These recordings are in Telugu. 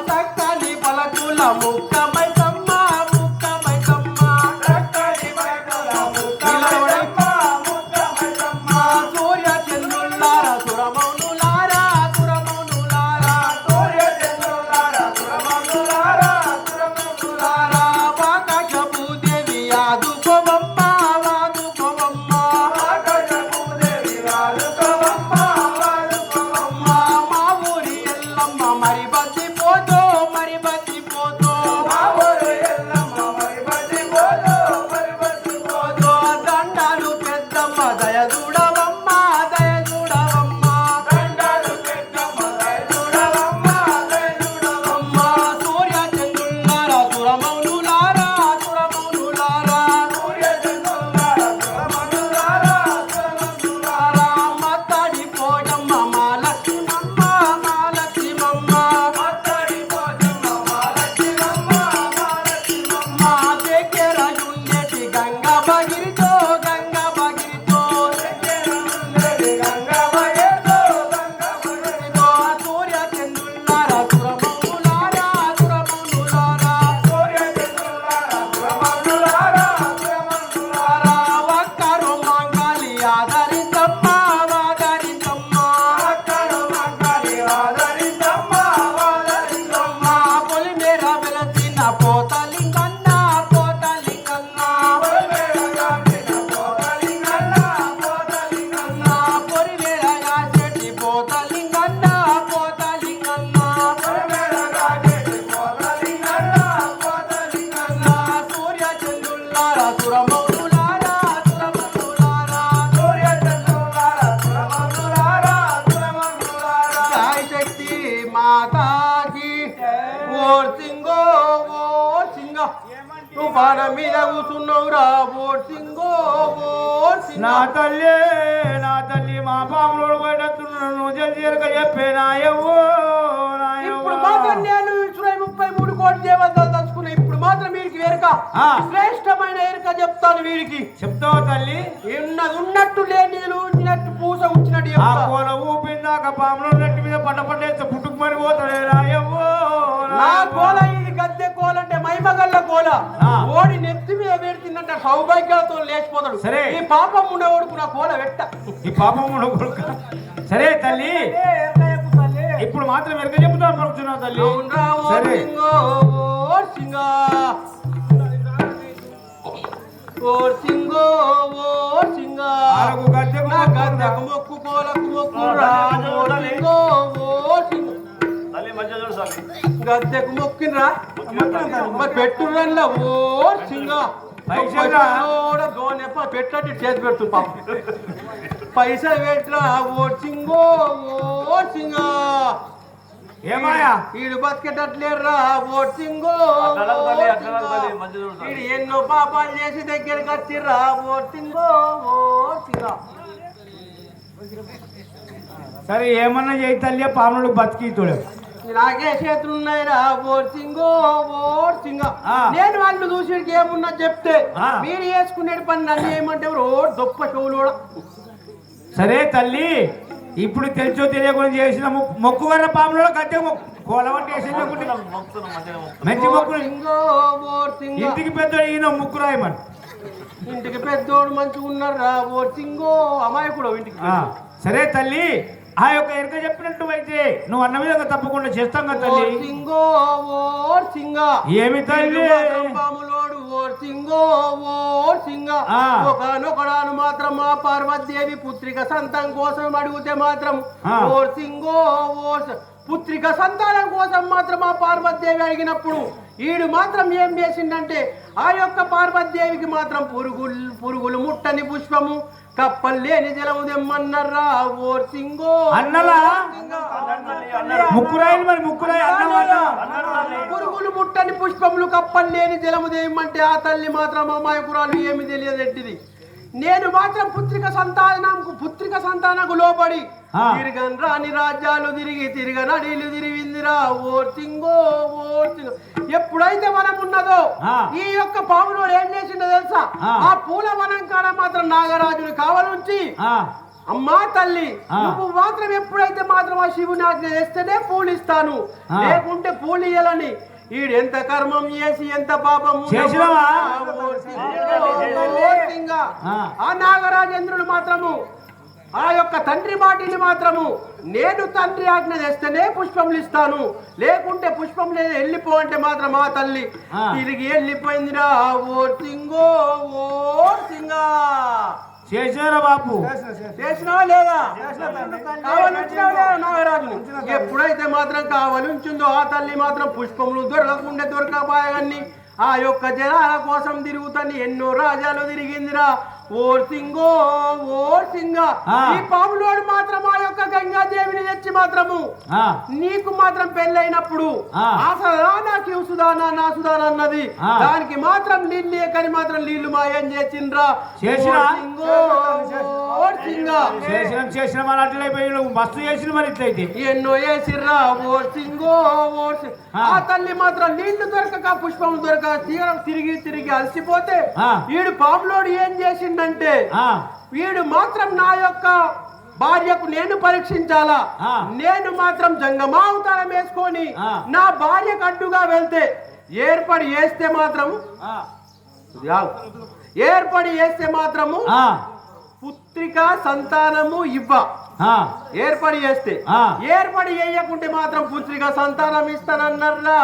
చక్కని పలకుల ముక్కమై మీద కూర్చున్నావురా ఓర్సింగో నా తల్లి మా పాములోడు పోయేటట్టున్నాను జల్దీరక చెప్పేనాయవ్వో ఇప్పుడు మాత్రం నేను 33 కోట్ల దేవతలు తలుచుకున్నా. ఇప్పుడు మాత్రం వీడికి వేరుక శ్రేష్టమైన ఎరుక చెప్తాను. వీడికి చెప్తావు తల్లి? ఉన్నట్టు లేని ఉంచినట్టు పూస ఉంచినట్టు కోల ఊపిందాక పాములో నెట్టి మీద పట్టేస్తే పుట్టుకు మరి పోతాడే రాయవ్వో. నా కోల ఇది గద్దె కోల అంటే మైమగల్ల కోల. ఓడి నెత్తి మీద పెడుతుందంటే సౌభాగ్యాలతో లేచిపోతాడు. సరే ఈ పాపం ఉండేవాడుకు నా కోల పెట్ట. ఈ పాపం ఉండకూడదు. సరే తల్లి ఇప్పుడు మాత్రం ఎరక చెప్తాను పడుతున్నావు తల్లి. సరే గద్దెకు మొక్కు కోలకు మొక్కు గద్దెకు మొక్కినరా పెట్టుర్రల్లా ఓ సింగా పెట్టట్టు చేతి పెడుతుంది పాప. పైసలు పెట్టరా ఓ సింగో ఓ సింగా. ఏమాయా వీడు బతికేటట్లేర్రా ఓ సింగో. వీడు ఎన్నో పాపాలు చేసి దగ్గరికి వచ్చిర్రా ఓ సింగో ఓ సింగా. సరే ఏమన్నా చేయి తల్లి పాములు బతికి తోడు. నాకే చేతులున్నాయిరా ఓర్సింగో ఓర్సింగా. నేను వాళ్ళు చూసి ఏమున్నా చెప్తే మీరు వేసుకునే పని నన్ను ఏమంటే రోడ్ దొప్ప చెవులు కూడా. సరే తల్లి ఇప్పుడు తెలుసో తెలియకుండా చేసిన మొక్కుగర్ర పాములో గద్దె కోలవంటి మంచి మొక్కులు. ఇంటికి పెద్దోడు ఈయన ముక్కు రాయమని. ఇంటికి పెద్దోడు మంచిగా ఉన్నారా ఓర్సింగో అమాయకుడు ఇంటికి. సరే తల్లి ఆ యొక్క ఎరుక చెప్పినట్టు అయితే నువ్వు అన్న విధంగా తప్పకుండా చేస్తాం కదా తల్లి. ఏమి తల్లి పాములోడు ఓర్సింగో ఓర్సింగా. ఒకనొకడాను మాత్రం మా పార్వతీదేవి పుత్రిక సంతానం కోసం అడిగితే మాత్రం ఓర్సింగో పుత్రిక సంతానం కోసం మాత్రం ఆ పార్వతీదేవి అడిగినప్పుడు ఈడు మాత్రం ఏం చేసిందంటే ఆ యొక్క పార్వతీదేవికి మాత్రం పురుగులు ముట్టని పుష్పము కప్పలు లేని జలము తెమ్మన్నారా ఓర్సింగో అన్నలా ముక్కురాయిలు మరి పురుగులు ముట్టని పుష్పములు కప్పలు లేని జలము తెమ్మంటే ఆ తల్లి మాత్రం అమాయకురాలు ఏమి తెలియదెట్టిది. నేను మాత్రం పుత్రిక సంతానకు లోబడి తిరగని రాని రాజ్యాలు తిరగనడీలు తిరిగిందిరా ఓర్సింగో ఓర్సింగో. ఎప్పుడైతే వనం ఉన్నదో ఈ యొక్క పాములోడు ఏం చేసిండో తెలుసా? ఆ పూల వనం కాడ మాత్రం నాగరాజుని కావలుంచి అమ్మా తల్లి నువ్వు మాత్రం ఎప్పుడైతే మాత్రం ఆ శివుని ఆజ్ఞ చేస్తేనే పూలిస్తాను, లేకుంటే పూలియాలని ఈడెంత కర్మం చేసి ఎంత పాపం ఆ నాగరాజేంద్రుడు మాత్రము ఆ యొక్క తండ్రి మాటిని మాత్రము నేను తండ్రి ఆజ్ఞ చేస్తేనే పుష్పములు ఇస్తాను, లేకుంటే పుష్పం లేదు వెళ్ళిపో అంటే మాత్రం ఆ తల్లి తిరిగి వెళ్ళిపోయిందిరా. ఓ సింగో ఓ సింగా చేశారా బాపు? చేసినావా లేదా? కావాలించినావా లేదా నాగరాజుని? ఎప్పుడైతే మాత్రం కావాలించిందో ఆ తల్లి మాత్రం పుష్పములు దొరకకుండా దొరకబాయని ఆ యొక్క జనాల కోసం తిరుగుతాన్ని ఎన్నో రాజ్యాలు తిరిగిందిరా. ఓ సింగో ఓ సింగా ఈ పాములోడు మాత్రం ఆ యొక్క గంగాదేవిని తెచ్చి మాత్రము నీకు మాత్రం పెళ్ళైనప్పుడు అసలు నాకు సుధానా నా సుధానా అన్నది, దానికి మాత్రం నీళ్ళు లేకని మాత్రం నీళ్లు మాయం చేసిండ్రా. చేసిన మస్తు చేసిన మరి ఇట్లయితే ఎన్నో వేసిర్రా. ఓ సింగో ఓ ఆ తల్లి మాత్రం నీళ్లు దొరకక పుష్పం దొరక తిరిగి తిరిగి అలసిపోతే వీడు పాములోడు ఏం చేసిండంటే వీడు మాత్రం నా యొక్క భార్యకు నేను పరీక్షించాలా, నేను మాత్రం జంగమా అవతారం వేసుకొని నా భార్యకు అడ్డుగా వెళ్తే ఏర్పడి వేస్తే మాత్రము పుత్రిక సంతానము ఏర్పడి చేస్తే ఏర్పడి వేయకుంటే మాత్రం పుత్రిక సంతానం ఇస్తానన్నారా.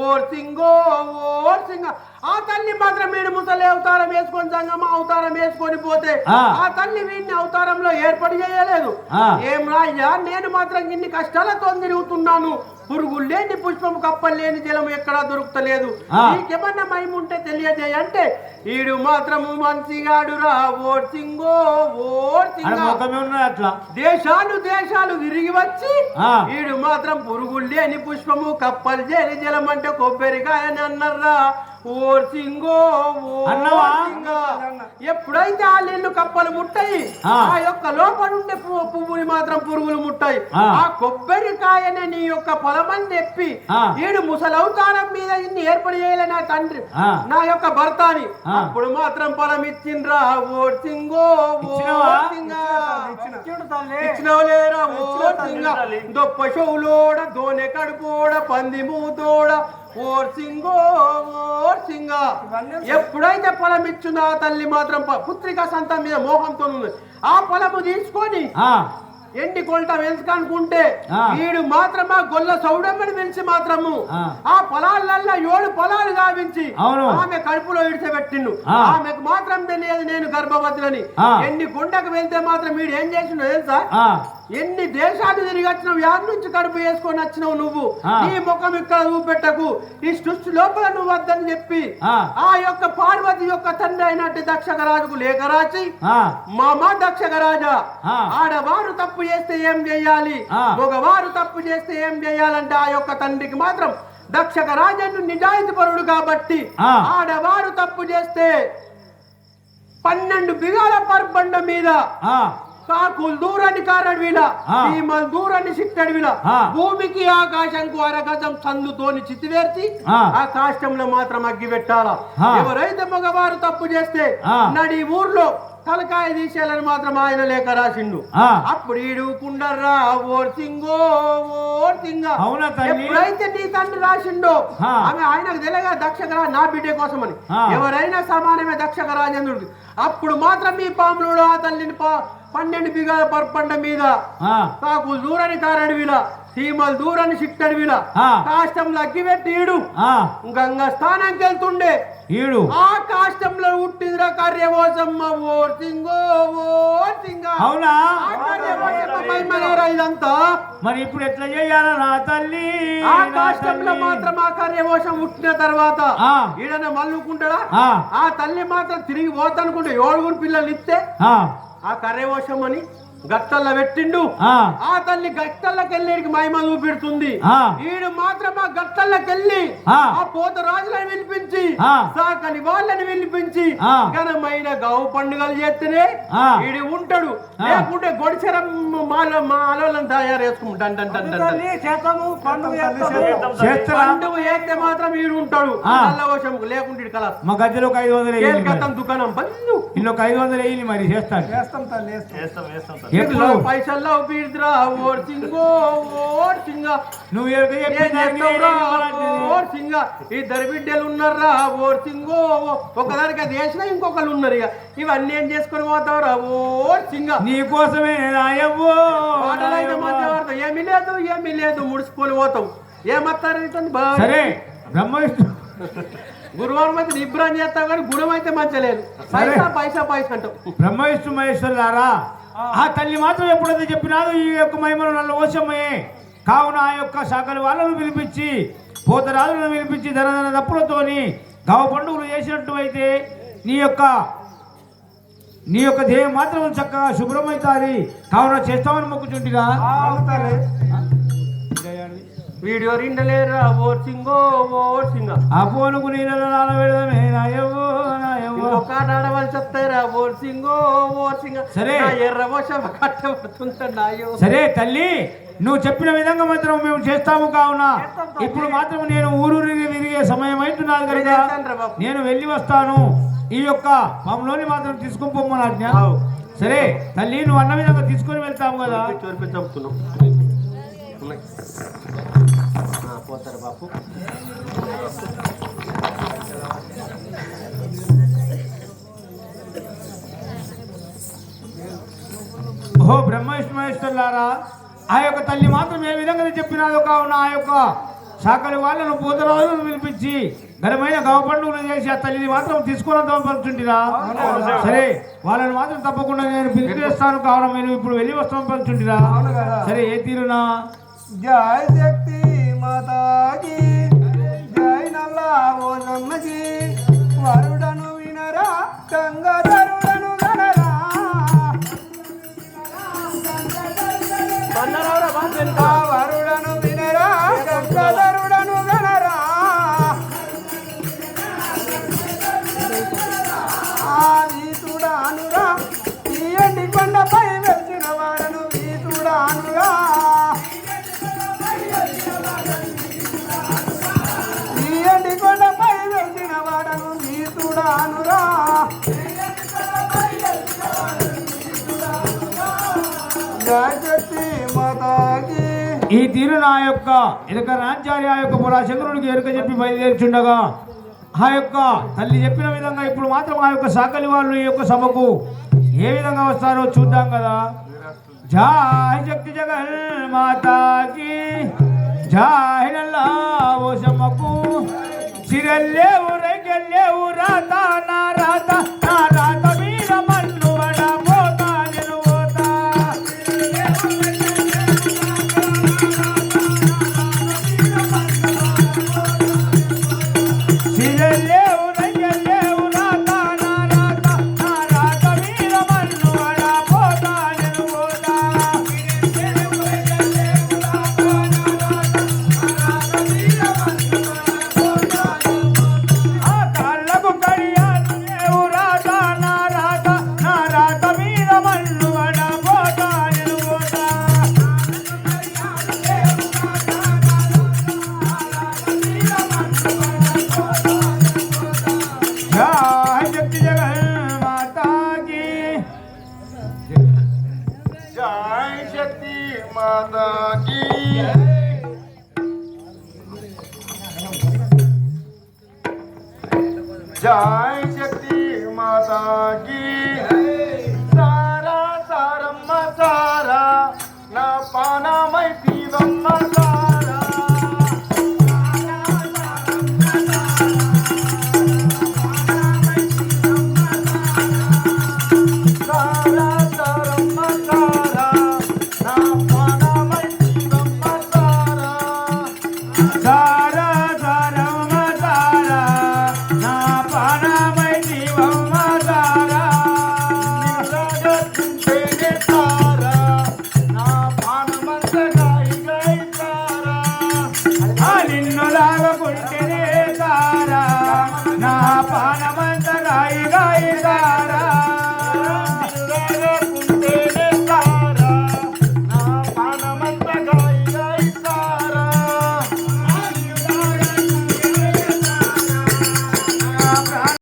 ఓ సింగో ఓ సింగ ఆ తల్లి మాత్రం వీడు ముసలి అవతారం వేసుకొని జంగమ అవతారం వేసుకొని పోతే ఆ తల్లి వీడిని అవతారంలో ఏర్పడి చేయలేదు. ఏం రాయ్యా నేను మాత్రం ఇన్ని కష్టాలతో తిరుగుతున్నాను, పురుగులు లేని పుష్పం కప్పలు లేని జలం ఎక్కడా దొరుకుతలేదు, నీకేమన్నా మైము ఉంటే తెలియజేయ అంటే ఈడు మాత్రము మంచిగాడురా. ఓ సింగో ఓ సింగా దేశాలు దేశాలు తిరిగి వచ్చి ఈడు మాత్రం పురుగులు లేని పుష్పము కప్పలు లేని జలం అంటే కొబ్బరికాయని అన్నారా. ఓ సింగో ఓ సింగా ఎప్పుడైతే ఆ నీళ్లు కప్పలు ముట్టాయి ఆ యొక్క లోపల ఉండే పువ్వుని మాత్రం పురుగులు ముట్టాయి, ఆ కొబ్బరికాయనే నీ యొక్క పొలమని చెప్పి ఈడు ముసలవతారం మీద ఇన్ని ఏర్పడి చేయలే నా తండ్రి నా యొక్క భర్త అని అప్పుడు మాత్రం పొలం ఇచ్చిండ్రా. ఓ సింగో ఓ సింగా ఇచ్చినవలేరా. ఓ సింగా దొప్ప చెవులోడ దోనె కడుపోడ పంది మూతోడ ఓ సింగో ఓ సింగా ఎప్పుడైతే పొలం ఇచ్చిందో ఆ తల్లి మాత్రం పుత్రిక సంతానం మీద మోహంతో ఉంది. ఆ పొలము తీసుకొని ఎండి కొల్ట వెలుసుకనుకుంటే వీడు మాత్రం ఆ గొల్ల సౌడమ్మని పిలిచి మాత్రము ఆ పొలాలల్లో 7 పొలాలు గావించి ఆమె కడుపులో ఇడిచబెట్టిండు. ఆమెకు మాత్రం తెలియదు నేను గర్భవతులని. ఎన్ని గుండకు వెళ్తే మాత్రం వీడు ఏం చేసిండో తెలుసా? ఎన్ని దేశాలు తిరిగి వచ్చినావు, యాడ్ నుంచి కడుపు వేసుకొని వచ్చినావు నువ్వు, నీ ముఖం ఇక్కడ చూపెట్టకు, ఈ సృష్టి లోపల నువ్వు వద్దని చెప్పి ఆ యొక్క పార్వతి యొక్క తండ్రి అయినట్టు దక్షగరాజుకు లేఖ రాసి మామా దక్షగరాజా ఆడవారు తప్పు చేస్తే ఏం చేయాలి, మగవారు తప్పు చేస్తే ఏం చేయాలంటే ఆ యొక్క తండ్రికి మాత్రం దక్షగరాజు నిజాయితీ పరుడు కాబట్టి ఆడవారు తప్పు చేస్తే 12 బిగాల పర్బండ మీద కాకులు దూరాన్ని కారడవిల భీమలు దూరాన్ని సిట్టడవిల భూమికి ఆకాశంకు అరగజం సందుతోని చితివేర్చి ఆ కాష్టంలో మాత్రం అగ్గి పెట్టాలా. ఎవరైతే మగవారు తప్పు చేస్తే నడి ఊర్లో తలకాయ తీసేయాలని మాత్రం ఆయన లేఖ రాసిండు. అప్పుడు ఈడు కుండర్రా. ఓ సింగో ఓ సింగా ఎప్పుడైతే నీ తండ్రి రాసిండో ఆమె ఆయనకు తెలియగా దక్షగరా నా బిడ్డ కోసమని ఎవరైనా సమానమే దక్షగరాజేంద్రుడికి. అప్పుడు మాత్రం ఈ పాములు ఆ తల్లిని 12 బిగాల పర్పండ మీద కాకు దూరని కారడివిలా సీమలు దూరని సిట్టడివిలా కాష్టంలో అగ్గి పెట్టి ఈడు గంగా స్థానానికి వెళ్తుండే ఈడు ఆ కాష్టంలో ఉట్టిందిరా కార్యవోసమ్మ. ఓ సింగో ఓ సింగా అవునా ఇదంతా మరి ఇప్పుడు ఎట్లా చేయాలా నా తల్లి? ఆ కాష్టంలో మాత్రం ఆ కార్యవోషం ఉట్టిన తర్వాత ఈడన మల్లుకుంటాడా? ఆ తల్లి మాత్రం తిరిగి పోతానుకుంటే 7 పిల్లలు ఇస్తే ఆ కర్రేవోషం అని గట్టల్లో పెట్టిండు. ఆ తల్లి గట్టల్లోకెళ్ళి మహిమ చూపెడుతుంది. ఈడు మాత్రం ఆ గట్టల్లోకెళ్ళి ఆ పోత రాజులను పిలిపించి సాకని వాళ్ళని పిలిపించి ఘనమైన గావు పండుగలు చేస్తేనే ఈడు ఉంటాడు, లేకుంటే గొడిచెరం మాలను తయారు చేసుకుంటాడు. పండుగ చేస్తే మాత్రం ఈడు ఉంటాడు నల్లవోషం, లేకుంటే కళ మా గద్దెలో 500 దుకాణం బంధు ఇల్లు 500 వేయి మరి చేస్తాను. ఎప్పుడు పైసల్లో బీడ్రా ఓర్ సింగో ఓర్ సింగ నువ్వు ఎవరికి చెప్పిన దానికి నేనే కావాలంటే ఓర్ సింగ ఇద్దరు బిడ్డలు ఉన్నారా ఓర్ సింగో ఒకదానికి అది వేసినా ఇంకొకరు ఉన్నారు ఇక ఇవన్నీ ఏం చేసుకొని పోతావురా ఓర్ సింగ నీ కోసమే రాయవ్వో మాటలైతే మంచిగా వాడతావు ఏమీ లేదు ముడిసిపోలి పోతావు ఏమత్తారు సరే బ్రహ్మ విష్ణు గురువారం అయితే నిబ్రం చేస్తావు కానీ గుణం అయితే మంచిగా లేదు పైసా అంటావు బ్రహ్మ విష్ణు మహేశ్వరులారా ఆ తల్లి మాత్రం ఎప్పుడైతే చెప్పినాదో ఈ యొక్క మహిమను నల్ల ఓషమ్మయే కావున ఆ యొక్క శాఖల వాళ్ళను పిలిపించి పోతరాజులను పిలిపించి ధన దప్పులతోని గావ పండుగలు చేసినట్టు అయితే నీ యొక్క దేహం మాత్రం చక్కగా శుభ్రమవుతుంది కావున చేస్తామని మొక్కుచుంటిగా వీడియో రిండలేరా ఓర్ సింగో ఓర్ సింగ ఆ పోనుకు నీళ్ళలో నానబెడదామే నాయవ్వో నాయవ్వో ఒక నడవలు చెప్తారా ఓర్ సింగో ఓర్ సింగ సరే ఎర్ర వర్షం కట్టబడుతుంటాయో సరే తల్లి నువ్వు చెప్పిన విధంగా మాత్రం మేము చేస్తాము కావున ఇప్పుడు మాత్రం నేను ఊరూరికి తిరిగే సమయం అవుతున్నది కనుక నేను వెళ్ళి వస్తాను ఈ యొక్క పంలోని మాత్రం తీసుకొని పొమ్మని ఆజ్ఞ సరే తల్లి నువ్వు అన్న విధంగా తీసుకొని వెళ్తాము కదా చెప్తున్నావు పోతారు బాపు ఓహో బ్రహ్మ విష్ణుమహేశ్వరులారా ఆ యొక్క తల్లి మాత్రం ఏ విధంగా చెప్పినాదో కావున ఆ యొక్క శాఖల వాళ్ళను పూతరాజులను పిలిపించి ఘనమైన గవ పండుగలు చేసి ఆ తల్లిని మాత్రం తీసుకుని పలుచుంటిరా సరే వాళ్ళని మాత్రం తప్పకుండా నేను పిలిపిస్తాను కావున నేను ఇప్పుడు వెళ్ళి వస్తాను పలుచుంటిరా సరే ఏ తీరునా జై శక్తి మాతాకి జై నల్లా ఓనమ్మకి వరుడను వినరా గంగాధరుడను గనరా వరుడను వినరా గంగాధరుడను గనరా వీతుడానురా ఈ ఎండి కొండపై వెలిచిన వాడను వీతుడానురా కొండపై వెళ్చిన వాడను నీతుడానురా జయశక్తి మాతాకి ఈ తీరు నా యొక్క ఎనక రాజ్యాన్ని ఆ యొక్క పురాశంకరుడికి ఎరుక చెప్పి బయలుదేరుచుండగా ఆ యొక్క తల్లి చెప్పిన విధంగా ఇప్పుడు మాత్రం ఆ యొక్క సాకలి వాళ్ళు ఈ యొక్క సభకు ఏ విధంగా వస్తారో చూద్దాం కదా జై శక్తి జగన్ మాతాకి జై నల్లా ఓషమ్మకు సిరల్లేవు రైకెళ్ళేవు రాత నా రాత మీద మన్ను వడ పోతా నేను పోతా సిరల్లేవు రైకెళ్ళేవు రాత నా రాత మీద మన్ను వడ పోతా నేను పోతా జై